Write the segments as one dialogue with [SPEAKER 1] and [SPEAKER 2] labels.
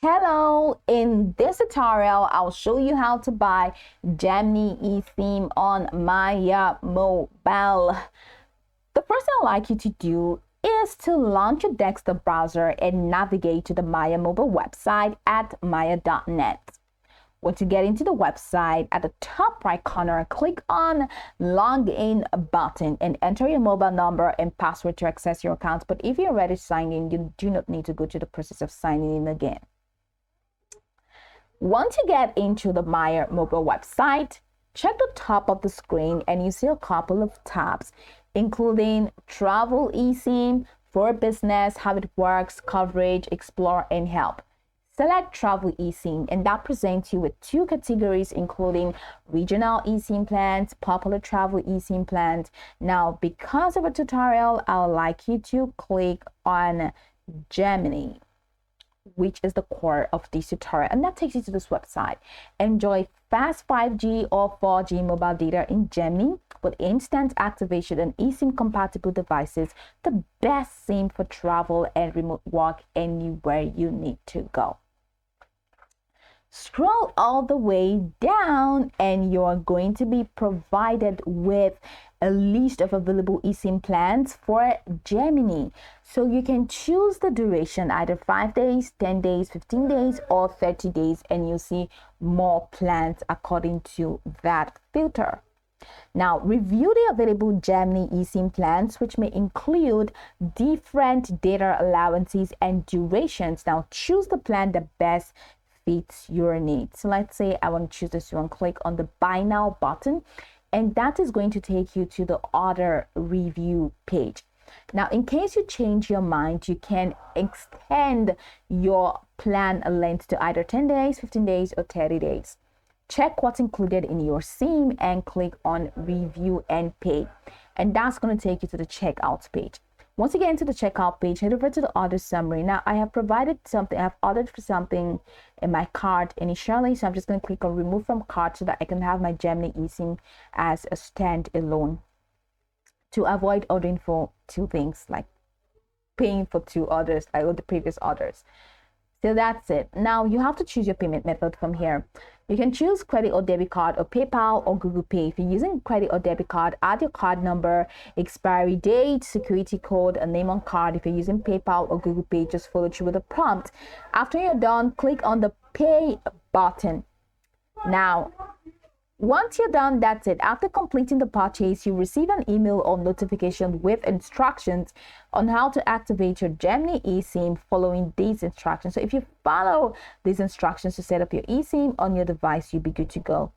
[SPEAKER 1] Hello, in this tutorial, I'll show you how to buy Gemini eSIM on Maya Mobile. The first thing I'd like you to do is to launch your desktop browser and navigate to the Maya Mobile website at maya.net. Once you get into the website, at the top right corner, click on Login button and enter your mobile number and password to access your account. But if you're already signed in, you do not need to go through the process of signing in again. Once you get into the Maya Mobile website, check the top of the screen and you see a couple of tabs, including Travel eSIM, For Business, How It Works, Coverage, Explore, and Help. Select Travel eSIM, and that presents you with two categories, including regional eSIM plans, popular travel eSIM plans. Now, because of a tutorial, I would like you to click on Gemini, which is the core of this tutorial, and that takes you to this website. Enjoy fast 5G or 4G mobile data in Gemini with instant activation and eSIM compatible devices, the best SIM for travel and remote work anywhere you need to go. Scroll all the way down and you're going to be provided with a list of available eSIM plans for Gemini. So you can choose the duration, either 5 days, 10 days, 15 days, or 30 days, and you see more plans according to that filter. Now, review the available Gemini eSIM plans, which may include different data allowances and durations. Now, choose the plan that best fits your needs. So let's say I want to choose this one. Click on the Buy Now button, and that is going to take you to the order review page. Now, in case you change your mind, you can extend your plan length to either 10 days, 15 days, or 30 days. Check what's included in your SIM and click on Review and Pay. And that's going to take you to the checkout page. Once you get into the checkout page, head over to the order summary. Now, I have provided something, I have ordered for something in my cart initially, so I'm just going to click on Remove from Cart so that I can have my Gemini eSIM as a standalone to avoid ordering for two things, like paying for two orders, like the previous orders. So that's it. Now you have to choose your payment method from here. You can choose credit or debit card or PayPal or Google Pay. If you're using credit or debit card, add your card number, expiry date, security code, a name on card. If you're using PayPal or Google Pay, just follow through with the prompt. After you're done, click on the Pay button. Now, once you're done, that's it. After completing the purchase, you receive an email or notification with instructions on how to activate your Gemini eSIM following these instructions. So if you follow these instructions to set up your eSIM on your device, you'll be good to go.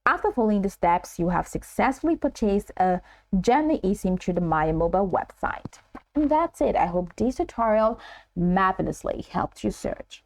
[SPEAKER 1] After following the steps, you have successfully purchased a Gemini eSIM through the Maya Mobile website. And that's it. I hope this tutorial marvelously helped you search.